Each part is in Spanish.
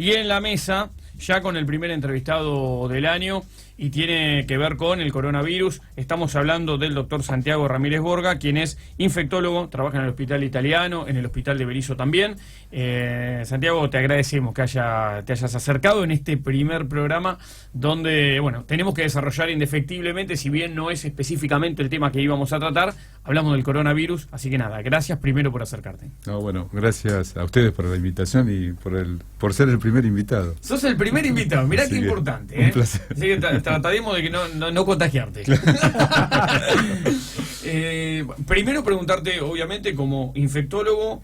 Y en la mesa, ya con el primer entrevistado del año, y tiene que ver con el coronavirus. Estamos hablando del doctor Santiago Ramírez Borga, quien es infectólogo, trabaja en el Hospital Italiano, en el Hospital de Berisso también. Santiago, te agradecemos que te hayas acercado en este primer programa, donde, bueno, tenemos que desarrollar indefectiblemente, si bien no es específicamente el tema que íbamos a tratar, hablamos del coronavirus, así que nada, gracias primero por acercarte. No, bueno, gracias a ustedes por la invitación y por ser el primer invitado. Sos el primer invitado, mirá qué importante. Un placer. Así que trataremos de que no contagiarte. Primero preguntarte, obviamente, como infectólogo,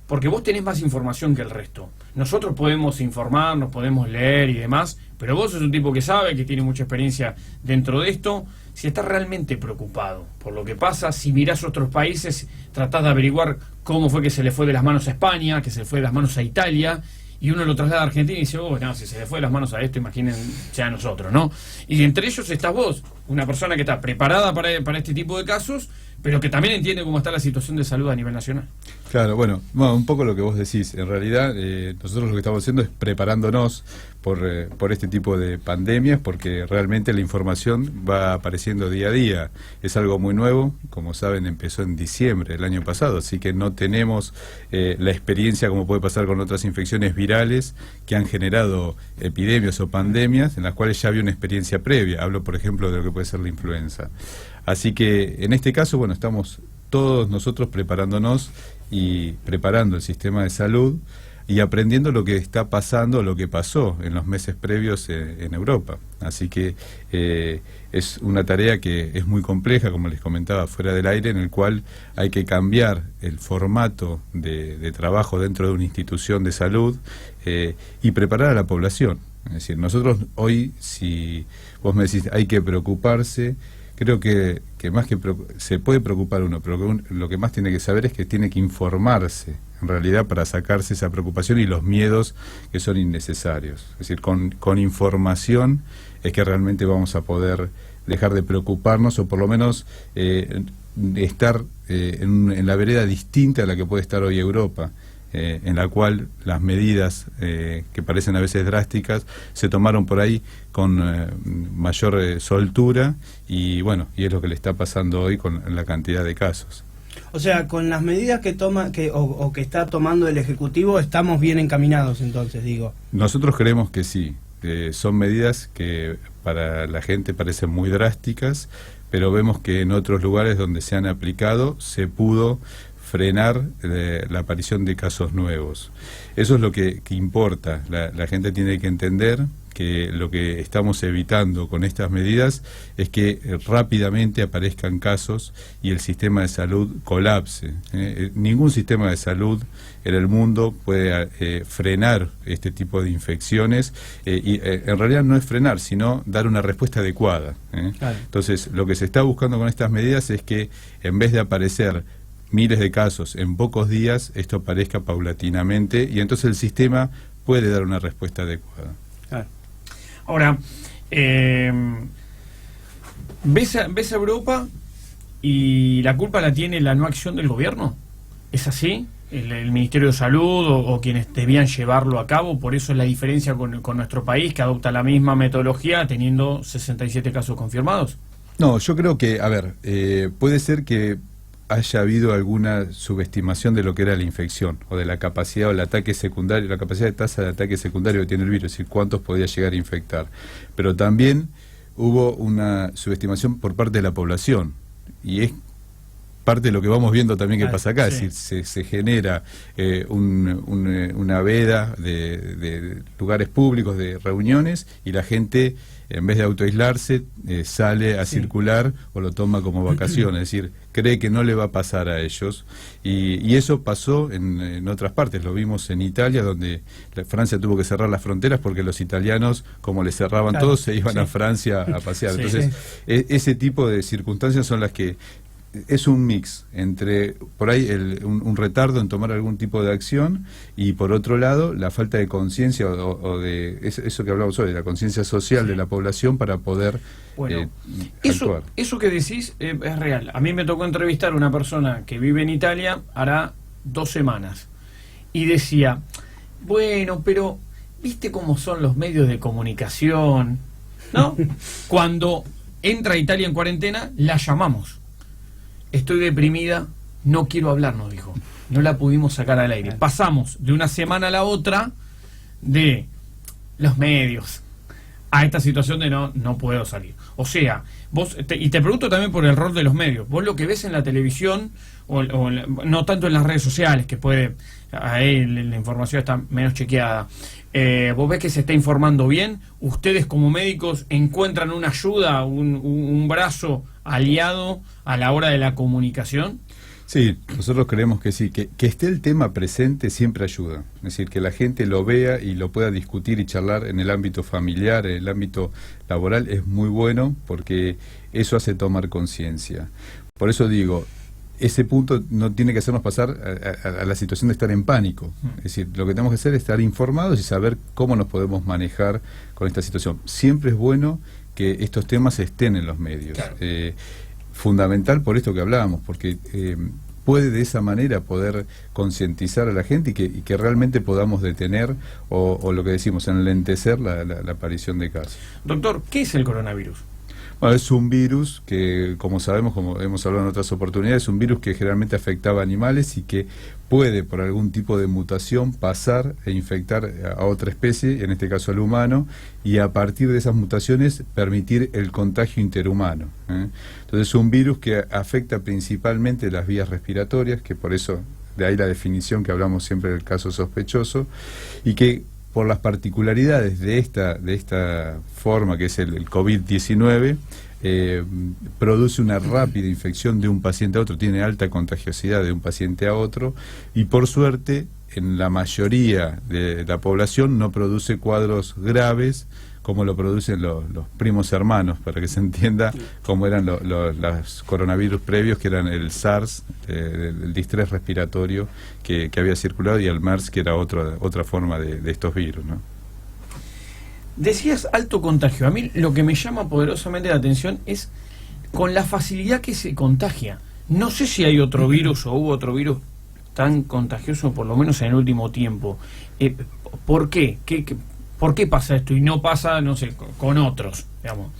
porque vos tenés más información que el resto. Nosotros podemos informarnos, podemos leer y demás, pero vos sos un tipo que sabe, que tiene mucha experiencia dentro de esto. Si estás realmente preocupado por lo que pasa, si mirás otros países, tratás de averiguar cómo fue que se le fue de las manos a España, que se le fue de las manos a Italia, y uno lo traslada a Argentina y dice, oh, no, si se le fue de las manos a esto, imagínense a nosotros, ¿no? Y entre ellos estás vos, una persona que está preparada para este tipo de casos, pero que también entiende cómo está la situación de salud a nivel nacional. Claro, bueno, un poco lo que vos decís. En realidad, nosotros lo que estamos haciendo es preparándonos por este tipo de pandemias, porque realmente la información va apareciendo día a día. Es algo muy nuevo, como saben, empezó en diciembre del año pasado, así que no tenemos la experiencia como puede pasar con otras infecciones virales que han generado epidemias o pandemias en las cuales ya había una experiencia previa. Hablo, por ejemplo, de lo que puede ser la influenza. Así que en este caso, bueno, estamos todos nosotros preparándonos y preparando el sistema de salud y aprendiendo lo que está pasando, lo que pasó en los meses previos en Europa. Así que es una tarea que es muy compleja, como les comentaba fuera del aire, en el cual hay que cambiar el formato de trabajo dentro de una institución de salud y preparar a la población. Es decir, nosotros hoy, si vos me decís hay que preocuparse, creo que más que se puede preocupar uno, pero lo que más tiene que saber es que tiene que informarse, en realidad, para sacarse esa preocupación y los miedos que son innecesarios. Es decir, con información es que realmente vamos a poder dejar de preocuparnos, o por lo menos estar en la vereda distinta a la que puede estar hoy Europa, en la cual las medidas que parecen a veces drásticas se tomaron por ahí con mayor soltura, y bueno, y es lo que le está pasando hoy con la cantidad de casos. O sea, con las medidas que toma que está tomando el Ejecutivo, estamos bien encaminados, entonces, digo. Nosotros creemos que sí, son medidas que para la gente parecen muy drásticas, pero vemos que en otros lugares donde se han aplicado se pudo frenar la aparición de casos nuevos. Eso es lo que importa. La gente tiene que entender que lo que estamos evitando con estas medidas es que rápidamente aparezcan casos y el sistema de salud colapse. Ningún sistema de salud en el mundo puede frenar este tipo de infecciones, y en realidad no es frenar, sino dar una respuesta adecuada. Claro. Entonces, lo que se está buscando con estas medidas es que, en vez de aparecer miles de casos en pocos días, esto aparezca paulatinamente, y entonces el sistema puede dar una respuesta adecuada. Ahora, ¿ves a Europa y la culpa la tiene la no acción del gobierno? ¿Es así? ¿El Ministerio de Salud o quienes debían llevarlo a cabo? Por eso es la diferencia con nuestro país, que adopta la misma metodología teniendo 67 casos confirmados. No, yo creo que, a ver, puede ser que haya habido alguna subestimación de lo que era la infección, o de la capacidad o el ataque secundario, la capacidad de tasa de ataque secundario que tiene el virus, es decir, cuántos podía llegar a infectar. Pero también hubo una subestimación por parte de la población, y es parte de lo que vamos viendo también que pasa acá. Sí. Es decir, se genera una veda de lugares públicos, de reuniones, y la gente, en vez de autoaislarse, sale a circular o lo toma como vacaciones. Es decir, cree que no le va a pasar a ellos, y eso pasó en otras partes. Lo vimos en Italia, donde Francia tuvo que cerrar las fronteras porque los italianos, como les cerraban todos, se iban a Francia a pasear. Entonces, ese tipo de circunstancias son las que es un mix entre, por ahí, un retardo en tomar algún tipo de acción, y por otro lado, la falta de conciencia o de eso que hablamos hoy, de la conciencia social de la población para poder actuar. Eso que decís es real. A mí me tocó entrevistar a una persona que vive en Italia hará 2 semanas, y decía, bueno, pero ¿viste cómo son los medios de comunicación? ¿No? Cuando entra Italia en cuarentena, la llamamos. Estoy deprimida, no quiero hablar, nos dijo. No la pudimos sacar al aire. Pasamos de una semana a la otra de los medios a esta situación de no puedo salir. O sea, vos, y te pregunto también por el rol de los medios. Vos lo que ves en la televisión, no tanto en las redes sociales, que puede, ahí la información está menos chequeada, vos ves que se está informando bien. Ustedes como médicos encuentran una ayuda, un brazo aliado a la hora de la comunicación. Sí, nosotros creemos que sí, que esté el tema presente siempre ayuda. Es decir, que la gente lo vea y lo pueda discutir y charlar en el ámbito familiar, en el ámbito laboral, es muy bueno porque eso hace tomar conciencia. Por eso digo, ese punto no tiene que hacernos pasar a la situación de estar en pánico. Es decir, lo que tenemos que hacer es estar informados y saber cómo nos podemos manejar con esta situación. Siempre es bueno que estos temas estén en los medios. Claro. Fundamental por esto que hablábamos, porque puede de esa manera poder concientizar a la gente y que realmente podamos detener o lo que decimos, enlentecer la aparición de casos. Doctor, ¿qué es el coronavirus? Bueno, es un virus que, como sabemos, como hemos hablado en otras oportunidades, es un virus que generalmente afectaba a animales y que puede, por algún tipo de mutación, pasar e infectar a otra especie, en este caso al humano, y a partir de esas mutaciones permitir el contagio interhumano. Entonces es un virus que afecta principalmente las vías respiratorias, que por eso, de ahí la definición que hablamos siempre del caso sospechoso, y que por las particularidades de esta forma que es el COVID-19, produce una rápida infección de un paciente a otro, tiene alta contagiosidad de un paciente a otro, y por suerte en la mayoría de la población no produce cuadros graves como lo producen los primos hermanos, para que se entienda cómo eran los coronavirus previos, que eran el SARS, el distrés respiratorio que había circulado, y el MERS, que era otra forma de estos virus, ¿no? Decías alto contagio. A mí lo que me llama poderosamente la atención es con la facilidad que se contagia. No sé si hay otro virus o hubo otro virus tan contagioso, por lo menos en el último tiempo. ¿Por qué? ¿Por qué pasa esto y no pasa, no sé, con otros, digamos?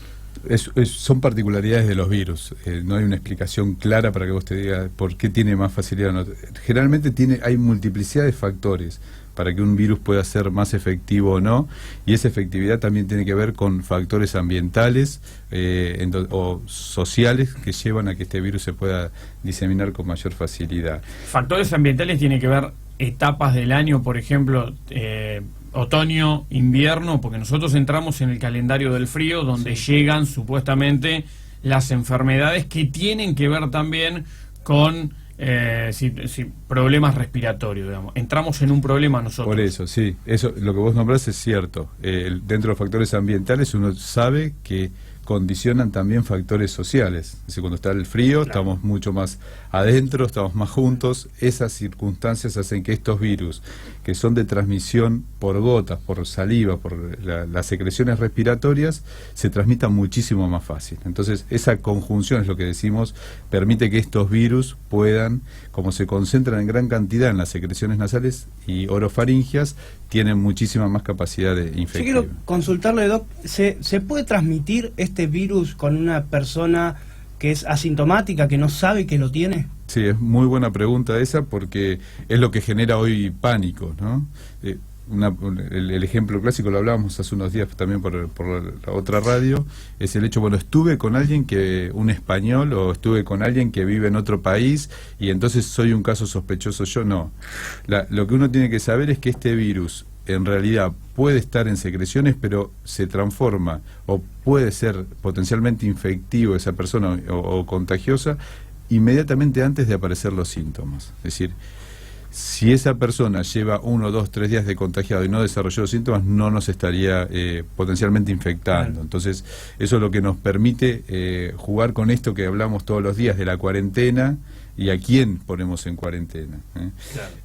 Son particularidades de los virus. No hay una explicación clara para que vos te digas por qué tiene más facilidad o no. Generalmente hay multiplicidad de factores para que un virus pueda ser más efectivo o no, y esa efectividad también tiene que ver con factores ambientales o sociales que llevan a que este virus se pueda diseminar con mayor facilidad. Factores ambientales tiene que ver etapas del año, por ejemplo, otoño, invierno, porque nosotros entramos en el calendario del frío, donde llegan supuestamente las enfermedades que tienen que ver también con problemas respiratorios, digamos. Entramos en un problema nosotros. Por eso, sí, eso, lo que vos nombrás es cierto. Dentro de los factores ambientales uno sabe que condicionan también factores sociales. Es decir, cuando está el frío, claro, estamos mucho más adentro, estamos más juntos. Esas circunstancias hacen que estos virus, que son de transmisión por gotas, por saliva, por las secreciones respiratorias, se transmitan muchísimo más fácil. Entonces, esa conjunción es lo que decimos, permite que estos virus puedan, como se concentran en gran cantidad en las secreciones nasales y orofaringias, tienen muchísima más capacidad de infección. Yo quiero consultarle, Doc, ¿se puede transmitir este virus con una persona que es asintomática, que no sabe que lo tiene? Sí, es muy buena pregunta esa, porque es lo que genera hoy pánico, ¿no? El ejemplo clásico, lo hablábamos hace unos días también por la otra radio, es el hecho, bueno, estuve con alguien un español, o estuve con alguien que vive en otro país, y entonces soy un caso sospechoso. Yo no. Lo que uno tiene que saber es que este virus en realidad puede estar en secreciones, pero se transforma, o puede ser potencialmente infectivo esa persona o contagiosa inmediatamente antes de aparecer los síntomas. Es decir, si esa persona lleva 1, 2, 3 días de contagiado y no desarrolló los síntomas, no nos estaría potencialmente infectando. Claro. Entonces, eso es lo que nos permite jugar con esto que hablamos todos los días de la cuarentena y a quién ponemos en cuarentena. Claro.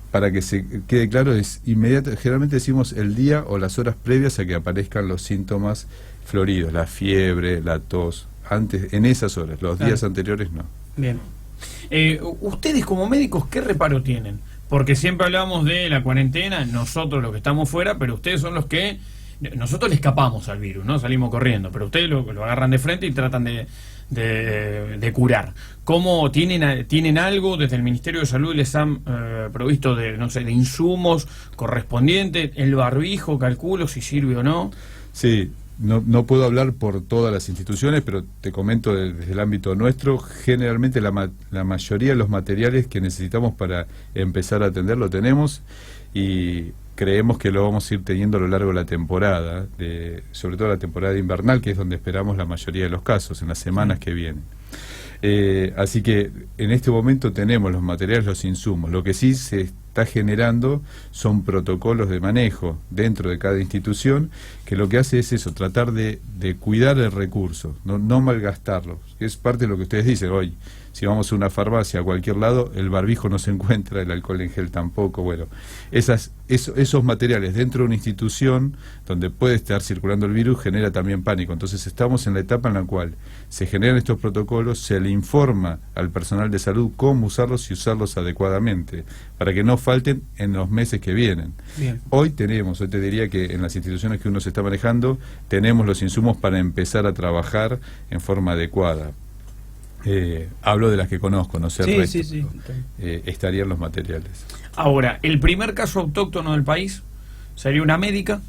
Para que se quede claro, es inmediato. Generalmente decimos el día o las horas previas a que aparezcan los síntomas floridos, la fiebre, la tos, antes, en esas horas, los días anteriores no. Bien. Ustedes como médicos, ¿qué reparo tienen? Porque siempre hablamos de la cuarentena, nosotros los que estamos fuera, pero ustedes son los que... Nosotros le escapamos al virus, ¿no? Salimos corriendo, pero ustedes lo agarran de frente y tratan de curar. ¿Cómo tienen algo desde el Ministerio de Salud? ¿Les han provisto de, no sé, de insumos correspondientes? ¿El barbijo, calculo, si sirve o no? Sí, no puedo hablar por todas las instituciones, pero te comento desde el ámbito nuestro, generalmente la mayoría de los materiales que necesitamos para empezar a atender lo tenemos y creemos que lo vamos a ir teniendo a lo largo de la temporada, sobre todo la temporada invernal, que es donde esperamos la mayoría de los casos, en las semanas que vienen. Así que en este momento tenemos los materiales, los insumos. Lo que sí se está generando son protocolos de manejo dentro de cada institución, que lo que hace es eso, tratar de cuidar el recurso, no malgastarlo. Es parte de lo que ustedes dicen hoy. Si vamos a una farmacia, a cualquier lado, el barbijo no se encuentra, el alcohol en gel tampoco. Bueno, esos materiales dentro de una institución donde puede estar circulando el virus genera también pánico. Entonces estamos en la etapa en la cual se generan estos protocolos, se le informa al personal de salud cómo usarlos y usarlos adecuadamente, para que no falten en los meses que vienen. Bien. Hoy te diría que en las instituciones que uno se está manejando, tenemos los insumos para empezar a trabajar en forma adecuada. Hablo de las que conozco, no sé el resto. Sí. Estarían los materiales. Ahora, el primer caso autóctono del país sería una médica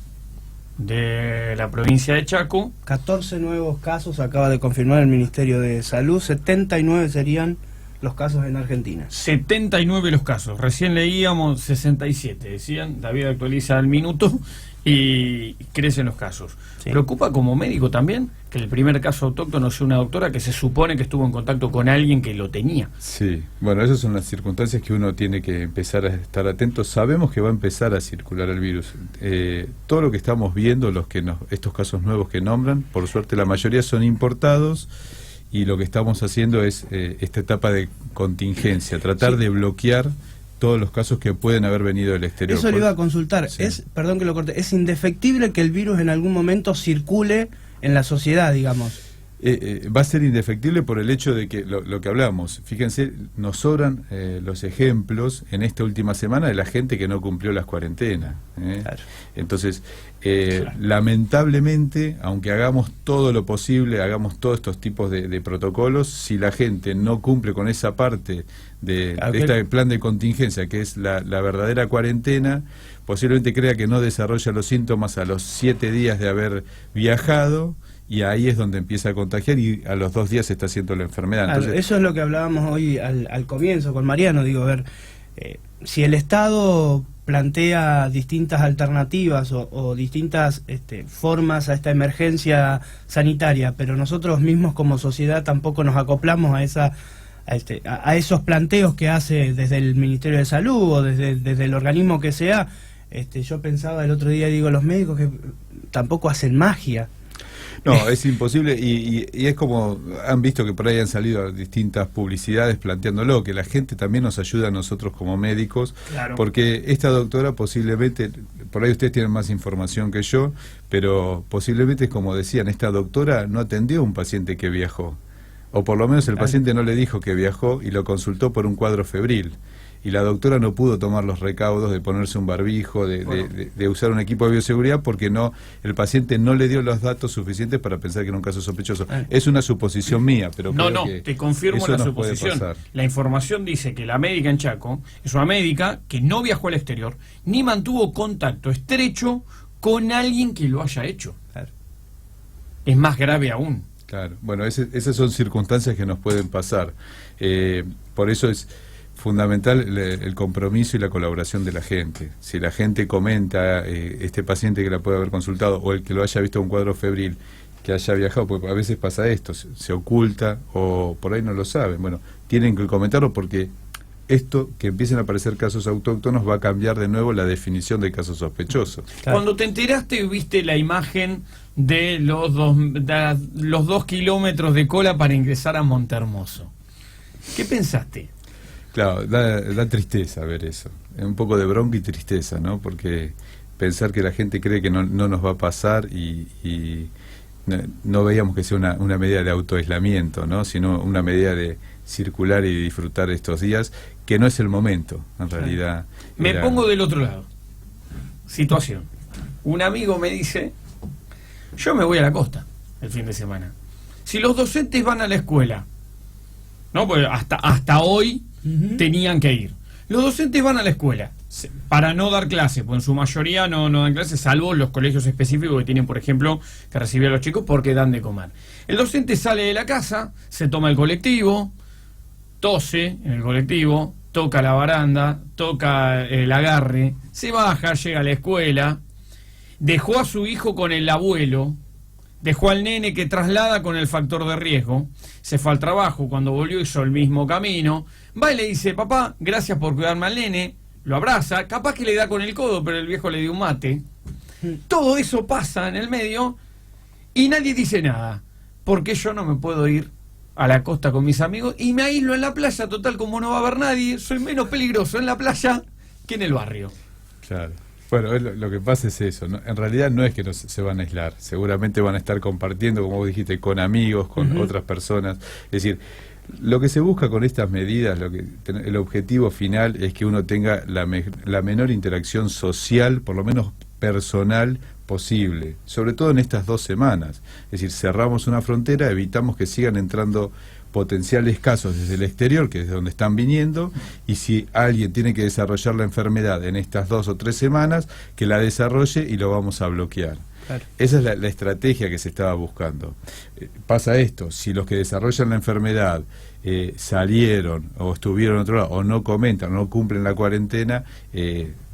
de la provincia de Chaco. 14 nuevos casos acaba de confirmar el Ministerio de Salud, 79 serían los casos en Argentina. 79 los casos, recién leíamos 67, decían, David actualiza al minuto y crecen los casos. Sí. ¿Preocupa como médico también que el primer caso autóctono sea una doctora que se supone que estuvo en contacto con alguien que lo tenía? Sí, bueno, esas son las circunstancias que uno tiene que empezar a estar atento. Sabemos que va a empezar a circular el virus. Todo lo que estamos viendo, estos casos nuevos que nombran, por suerte la mayoría son importados, y lo que estamos haciendo es esta etapa de contingencia, tratar de bloquear todos los casos que pueden haber venido del exterior. Eso le iba a consultar. Sí. Perdón que lo corte, es indefectible que el virus en algún momento circule en la sociedad, digamos. Va a ser indefectible por el hecho de que lo que hablamos, fíjense, nos sobran los ejemplos en esta última semana de la gente que no cumplió las cuarentenas. Claro. Entonces, lamentablemente, aunque hagamos todo lo posible, hagamos todos estos tipos de protocolos, si la gente no cumple con esa parte de este plan de contingencia, que es la verdadera cuarentena, posiblemente crea que no desarrolla los síntomas a los 7 días de haber viajado, y ahí es donde empieza a contagiar y a los 2 días se está haciendo la enfermedad. Entonces, eso es lo que hablábamos hoy al comienzo con Mariano. Digo, a ver, si el Estado plantea distintas alternativas o distintas formas a esta emergencia sanitaria, pero nosotros mismos como sociedad tampoco nos acoplamos a esos planteos que hace desde el Ministerio de Salud o desde el organismo que sea. Yo pensaba el otro día, digo, los médicos que tampoco hacen magia. no, es imposible y es como han visto que por ahí han salido distintas publicidades planteándolo, que la gente también nos ayuda a nosotros como médicos, claro, porque esta doctora posiblemente, por ahí ustedes tienen más información que yo, pero posiblemente, como decían, esta doctora no atendió a un paciente que viajó, o por lo menos el paciente no le dijo que viajó y lo consultó por un cuadro febril. Y la doctora no pudo tomar los recaudos de ponerse un barbijo, de usar un equipo de bioseguridad, porque el paciente no le dio los datos suficientes para pensar que era un caso sospechoso. Es una suposición mía, pero creo que te confirmo eso la nos suposición. puede pasar. La información dice que la médica en Chaco es una médica que no viajó al exterior, ni mantuvo contacto estrecho con alguien que lo haya hecho. Claro. Es más grave aún. Claro, bueno, esas son circunstancias que nos pueden pasar. Por eso es fundamental el compromiso y la colaboración de la gente. Si la gente comenta, este paciente que la puede haber consultado o el que lo haya visto en un cuadro febril, que haya viajado, porque a veces pasa esto, se oculta o por ahí no lo saben. Bueno, tienen que comentarlo porque esto, que empiecen a aparecer casos autóctonos, va a cambiar de nuevo la definición de caso sospechoso. Claro. Cuando te enteraste, viste la imagen de los 2 kilómetros de cola para ingresar a Montehermoso. ¿Qué pensaste? Claro, da tristeza ver eso, un poco de bronca y tristeza, ¿no? Porque pensar que la gente cree que no nos va a pasar y no veíamos que sea una medida de autoaislamiento, ¿no? Sino una medida de circular y disfrutar estos días, que no es el momento, en realidad. Me pongo del otro lado. Situación. Un amigo me dice, yo me voy a la costa el fin de semana. Si los docentes van a la escuela, ¿no? Pues hasta hoy tenían que ir. Los docentes van a la escuela para no dar clases, pues en su mayoría no dan clases, salvo los colegios específicos que tienen, por ejemplo, que recibir a los chicos porque dan de comer. El docente sale de la casa, se toma el colectivo, tose en el colectivo, toca la baranda, toca el agarre, se baja, llega a la escuela, dejó a su hijo con el abuelo, dejó al nene que traslada con el factor de riesgo, se fue al trabajo, cuando volvió hizo el mismo camino, va y le dice, papá, gracias por cuidarme al nene, lo abraza, capaz que le da con el codo, pero el viejo le dio un mate. Todo eso pasa en el medio y nadie dice nada, porque yo no me puedo ir a la costa con mis amigos y me aíslo en la playa, total, como no va a haber nadie, soy menos peligroso en la playa que en el barrio. Claro. Bueno, lo que pasa es eso, ¿no? En realidad no es que se van a aislar, seguramente van a estar compartiendo, como vos dijiste, con amigos, con otras personas. Es decir, lo que se busca con estas medidas, el objetivo final es que uno tenga la menor interacción social, por lo menos personal, posible, sobre todo en estas 2 semanas. Es decir, cerramos una frontera, evitamos que sigan entrando potenciales casos desde el exterior, que es de donde están viniendo, y si alguien tiene que desarrollar la enfermedad en estas 2 o 3 semanas, que la desarrolle y lo vamos a bloquear. Claro. Esa es la estrategia que se estaba buscando. Pasa esto, si los que desarrollan la enfermedad salieron o estuvieron en otro lado, o no comentan, o no cumplen la cuarentena,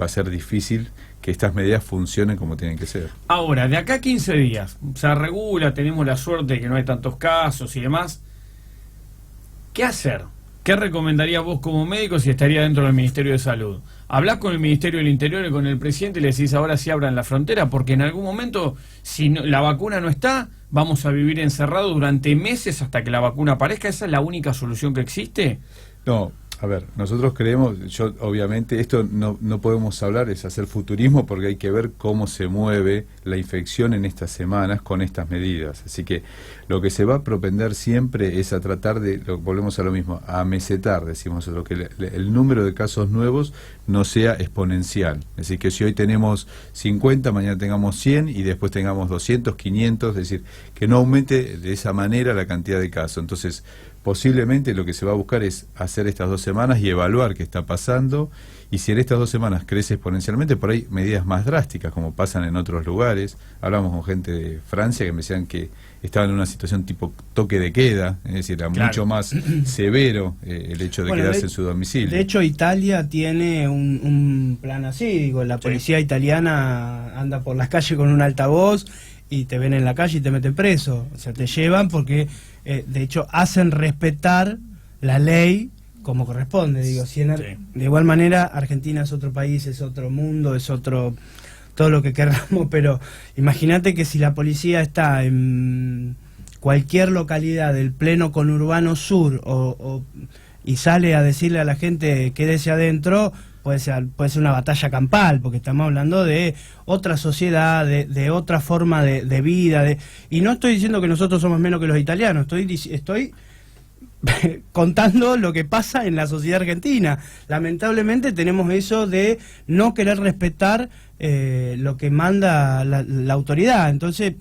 va a ser difícil que estas medidas funcionen como tienen que ser. Ahora, de acá a 15 días, se regula, tenemos la suerte de que no hay tantos casos y demás. ¿Qué hacer? ¿Qué recomendarías vos como médico si estaría dentro del Ministerio de Salud? ¿Hablás con el Ministerio del Interior y con el presidente y le decís ahora sí abran la frontera? Porque en algún momento, si la vacuna no está, vamos a vivir encerrados durante meses hasta que la vacuna aparezca. ¿Esa es la única solución que existe? No. A ver, nosotros creemos, obviamente, esto no podemos hablar, es hacer futurismo porque hay que ver cómo se mueve la infección en estas semanas con estas medidas. Así que lo que se va a propender siempre es a tratar de, volvemos a lo mismo, a mesetar, decimos nosotros, que el número de casos nuevos no sea exponencial. Es decir, que si hoy tenemos 50, mañana tengamos 100 y después tengamos 200, 500, es decir, que no aumente de esa manera la cantidad de casos. Entonces, posiblemente lo que se va a buscar es hacer estas 2 semanas y evaluar qué está pasando, y si en estas 2 semanas crece exponencialmente, por ahí medidas más drásticas, como pasan en otros lugares. Hablamos con gente de Francia que me decían que estaban en una situación tipo toque de queda, es decir, era mucho más severo el hecho de quedarse en su domicilio. De hecho, Italia tiene un plan así, digo, la policía italiana anda por las calles con un altavoz y te ven en la calle y te meten preso, o sea, te llevan porque de hecho hacen respetar la ley como corresponde, digo, de igual manera Argentina es otro país, es otro mundo, es otro, todo lo que queramos, pero imagínate que si la policía está en cualquier localidad del pleno conurbano sur y sale a decirle a la gente quédese adentro, puede ser una batalla campal, porque estamos hablando de otra sociedad, de otra forma de vida, y no estoy diciendo que nosotros somos menos que los italianos, estoy contando lo que pasa en la sociedad argentina. Lamentablemente tenemos eso de no querer respetar lo que manda la autoridad, entonces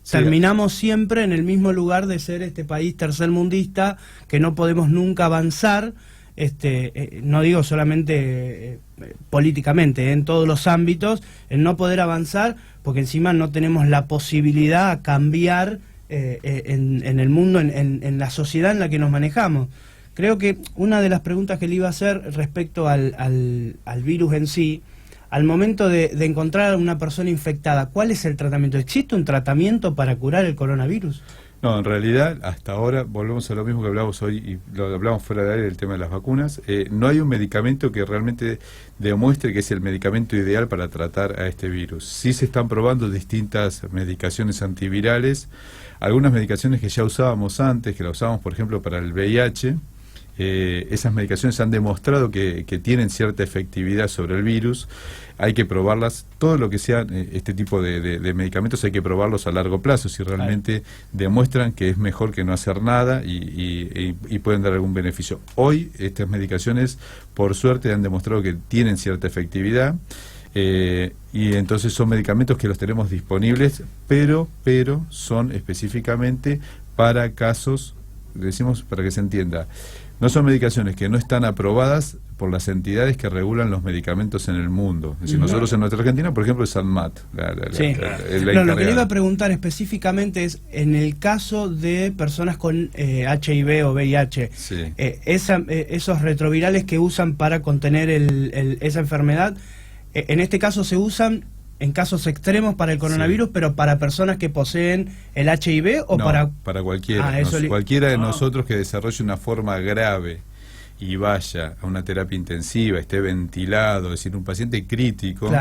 terminamos siempre en el mismo lugar de ser este país tercermundista, que no podemos nunca avanzar. No digo solamente políticamente, en todos los ámbitos, en no poder avanzar, porque encima no tenemos la posibilidad a cambiar en el mundo, en la sociedad en la que nos manejamos. Creo que una de las preguntas que le iba a hacer respecto al virus en sí, al momento de encontrar a una persona infectada, ¿cuál es el tratamiento? ¿Existe un tratamiento para curar el coronavirus? No, en realidad, hasta ahora, volvemos a lo mismo que hablamos hoy, y lo hablamos fuera de aire, el tema de las vacunas. No hay un medicamento que realmente demuestre que es el medicamento ideal para tratar a este virus. Sí se están probando distintas medicaciones antivirales, algunas medicaciones que ya usábamos antes, que la usábamos, por ejemplo, para el VIH, esas medicaciones han demostrado que tienen cierta efectividad sobre el virus. Hay que probarlas, todo lo que sea este tipo de medicamentos hay que probarlos a largo plazo, si realmente demuestran que es mejor que no hacer nada y pueden dar algún beneficio. Hoy estas medicaciones, por suerte, han demostrado que tienen cierta efectividad, y entonces son medicamentos que los tenemos disponibles, pero son específicamente para casos, decimos para que se entienda, no son medicaciones que no están aprobadas por las entidades que regulan los medicamentos en el mundo. Es decir, nosotros en nuestra Argentina, por ejemplo, es Sanmat. Lo que le iba a preguntar específicamente es, en el caso de personas con HIV o VIH, esos retrovirales que usan para contener esa enfermedad, en este caso se usan en casos extremos para el coronavirus, pero para personas que poseen el HIV o no, para cualquiera. Cualquiera de nosotros que desarrolle una forma grave y vaya a una terapia intensiva, esté ventilado, es decir, un paciente crítico,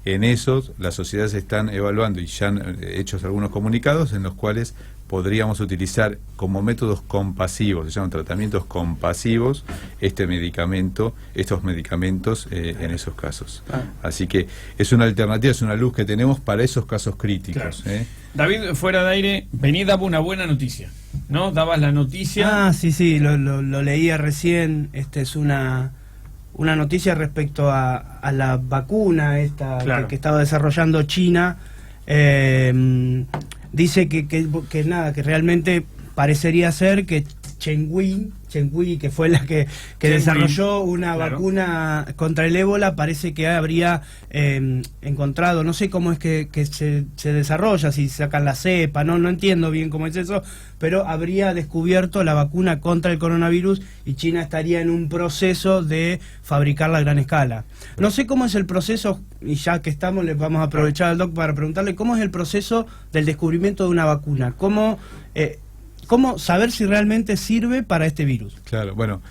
en esos las sociedades están evaluando y ya han hecho algunos comunicados en los cuales podríamos utilizar como métodos compasivos, se llaman tratamientos compasivos, estos medicamentos en esos casos. Así que es una alternativa, es una luz que tenemos para esos casos críticos. David, fuera de aire, vení, daba una buena noticia, ¿no? Dabas la noticia. Sí, lo leía recién. Es una noticia respecto a la vacuna esta que estaba desarrollando China. Dice que nada, que realmente parecería ser que Chenghui, que fue la que desarrolló una vacuna contra el ébola, parece que habría encontrado, no sé cómo es que se desarrolla, si sacan la cepa, no entiendo bien cómo es eso, pero habría descubierto la vacuna contra el coronavirus y China estaría en un proceso de fabricarla a gran escala. No sé cómo es el proceso, y ya que estamos, les vamos a aprovechar al doc para preguntarle cómo es el proceso del descubrimiento de una vacuna, cómo saber si realmente sirve para este virus. Claro, bueno,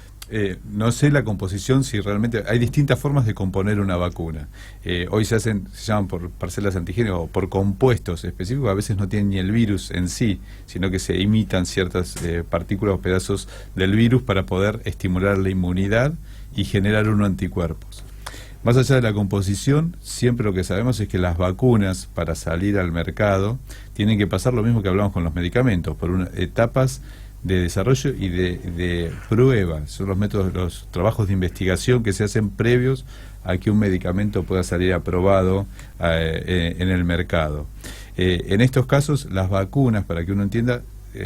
no sé la composición, si realmente hay distintas formas de componer una vacuna. Hoy se llaman por parcelas antigénicas o por compuestos específicos, a veces no tienen ni el virus en sí, sino que se imitan ciertas partículas o pedazos del virus para poder estimular la inmunidad y generar unos anticuerpos. Más allá de la composición, siempre lo que sabemos es que las vacunas, para salir al mercado, tienen que pasar lo mismo que hablamos con los medicamentos, por etapas de desarrollo y de prueba. Son los métodos, los trabajos de investigación que se hacen previos a que un medicamento pueda salir aprobado en el mercado. En estos casos, las vacunas, para que uno entienda,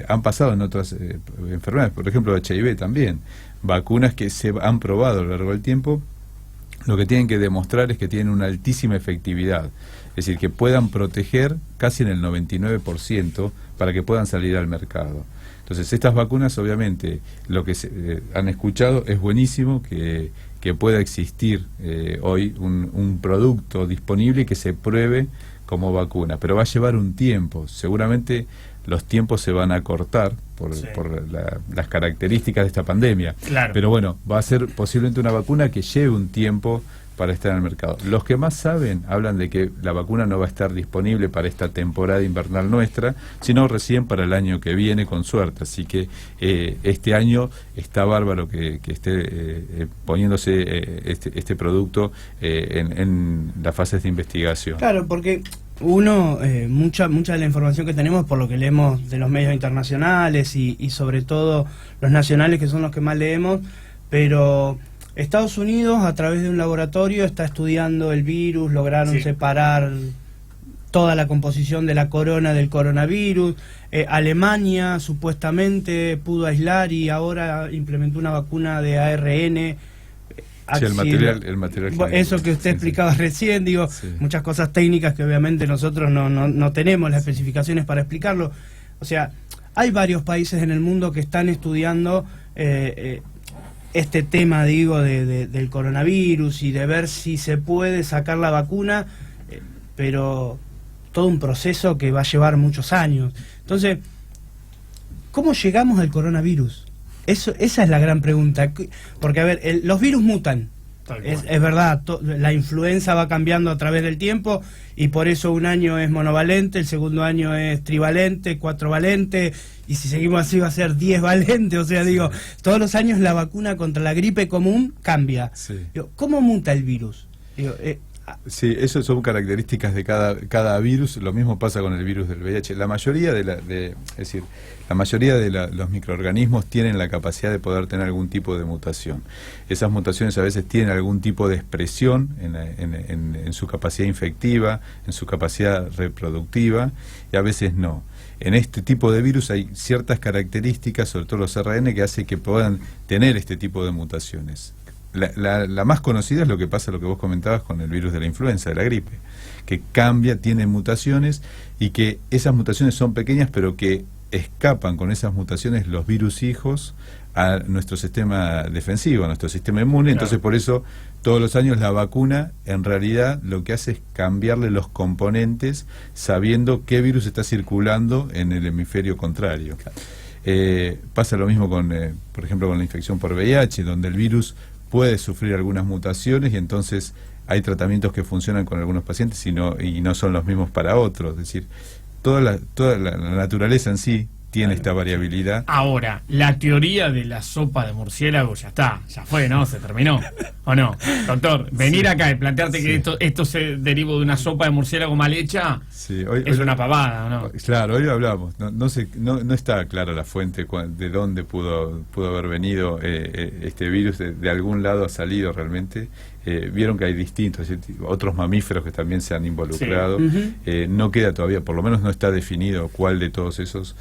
han pasado en otras enfermedades, por ejemplo HIV también, vacunas que se han probado a lo largo del tiempo. Lo que tienen que demostrar es que tienen una altísima efectividad, es decir, que puedan proteger casi en el 99% para que puedan salir al mercado. Entonces, estas vacunas, obviamente, lo que han escuchado es buenísimo que pueda existir hoy un producto disponible y que se pruebe como vacuna, pero va a llevar un tiempo. Seguramente los tiempos se van a cortar por las características de esta pandemia. Pero bueno, va a ser posiblemente una vacuna que lleve un tiempo para estar en el mercado. Los que más saben hablan de que la vacuna no va a estar disponible para esta temporada invernal nuestra, sino recién para el año que viene, con suerte. Así que este año está bárbaro que esté poniéndose este producto en las fases de investigación. Claro, porque mucha de la información que tenemos, por lo que leemos de los medios internacionales y sobre todo los nacionales, que son los que más leemos, pero Estados Unidos, a través de un laboratorio, está estudiando el virus, lograron separar toda la composición de la corona del coronavirus. Alemania supuestamente pudo aislar y ahora implementó una vacuna de ARN. Sí, el material eso que usted explicaba recién, muchas cosas técnicas que obviamente nosotros no tenemos las especificaciones para explicarlo. O sea, hay varios países en el mundo que están estudiando este tema, del coronavirus y de ver si se puede sacar la vacuna, pero todo un proceso que va a llevar muchos años. Entonces, ¿cómo llegamos al coronavirus? Esa es la gran pregunta, porque a ver, los virus mutan, Tal cual. Es verdad, la influenza va cambiando a través del tiempo y por eso un año es monovalente, el segundo año es trivalente, 4 valente y si seguimos así va a ser 10 valente. O sea, digo, todos los años la vacuna contra la gripe común cambia. Sí. Digo, ¿cómo muta el virus? Digo, Sí, eso son características de cada virus. Lo mismo pasa con el virus del VIH. La mayoría la mayoría de los microorganismos tienen la capacidad de poder tener algún tipo de mutación. Esas mutaciones a veces tienen algún tipo de expresión en su capacidad infectiva, en su capacidad reproductiva, y a veces no. En este tipo de virus hay ciertas características, sobre todo los ARN, que hace que puedan tener este tipo de mutaciones. La más conocida es lo que pasa, lo que vos comentabas con el virus de la influenza, de la gripe, que cambia, tiene mutaciones y que esas mutaciones son pequeñas, pero que escapan con esas mutaciones los virus hijos a nuestro sistema defensivo, a nuestro sistema inmune. Entonces, por eso, todos los años la vacuna, en realidad, lo que hace es cambiarle los componentes sabiendo qué virus está circulando en el hemisferio contrario. Pasa lo mismo con, por ejemplo, con la infección por VIH, donde el virus puede sufrir algunas mutaciones y entonces hay tratamientos que funcionan con algunos pacientes y no son los mismos para otros. Es decir, toda la naturaleza en sí tiene esta variabilidad. Ahora, la teoría de la sopa de murciélago ya está, ya fue, ¿no? Se terminó, ¿o no? Doctor, venir acá y plantearte que esto se derivó de una sopa de murciélago mal hecha, es una pavada, ¿o no? Claro, hoy lo hablamos. No está clara la fuente de dónde pudo haber venido este virus. De algún lado ha salido realmente. Vieron que hay distintos, otros mamíferos que también se han involucrado. No queda todavía, por lo menos no está definido cuál de todos esos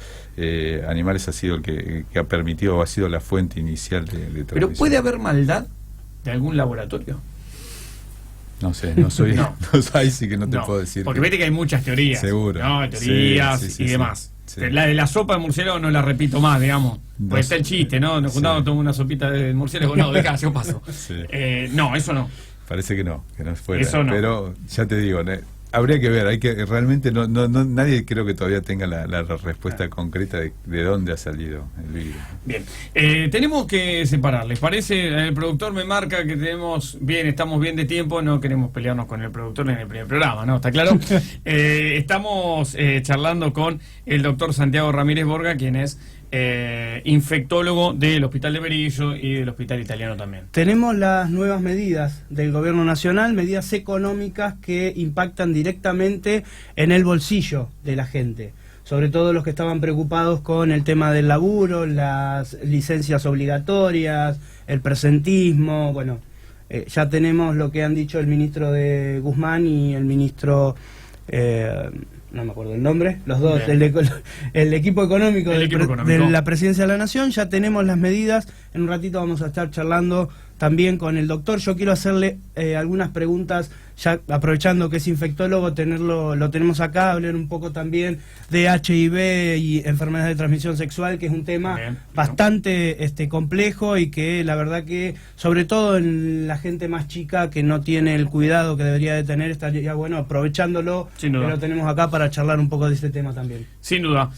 animales ha sido el que ha permitido o ha sido la fuente inicial de transmisión. ¿Pero puede haber maldad de algún laboratorio? No sé, no soy... ahí sí que no te puedo decir. Porque vete que hay muchas teorías. Seguro. ¿No? Teorías y demás. Sí. La de la sopa de murciélago no la repito más, digamos. Pues está el chiste, ¿no? Nos juntamos a tomar una sopita de murciélago. No, de acá, yo paso. No, eso no. Parece que no fuera. Eso no. Pero ya te digo, habría que ver, realmente nadie creo que todavía tenga la respuesta concreta de dónde ha salido el virus. Bien, tenemos que separar, ¿les parece? El productor me marca que estamos bien de tiempo, no queremos pelearnos con el productor en el primer programa, ¿no? ¿Está claro? Estamos charlando con el doctor Santiago Ramírez Borga, quien es infectólogo del Hospital de Berisso y del Hospital Italiano también. Tenemos las nuevas medidas del gobierno nacional, medidas económicas que impactan directamente en el bolsillo de la gente, sobre todo los que estaban preocupados con el tema del laburo, las licencias obligatorias, el presentismo. Bueno, ya tenemos lo que han dicho el ministro de Guzmán y el ministro... no me acuerdo el nombre, los dos, el equipo económico, de la Presidencia de la Nación. Ya tenemos las medidas, en un ratito vamos a estar charlando también con el doctor. Yo quiero hacerle algunas preguntas, ya aprovechando que es infectólogo, lo tenemos acá, hablar un poco también de HIV y enfermedades de transmisión sexual, que es un tema bastante complejo y que la verdad que, sobre todo en la gente más chica que no tiene el cuidado que debería de tener, estaría bueno aprovechándolo, que lo tenemos acá para charlar un poco de este tema también. Sin duda.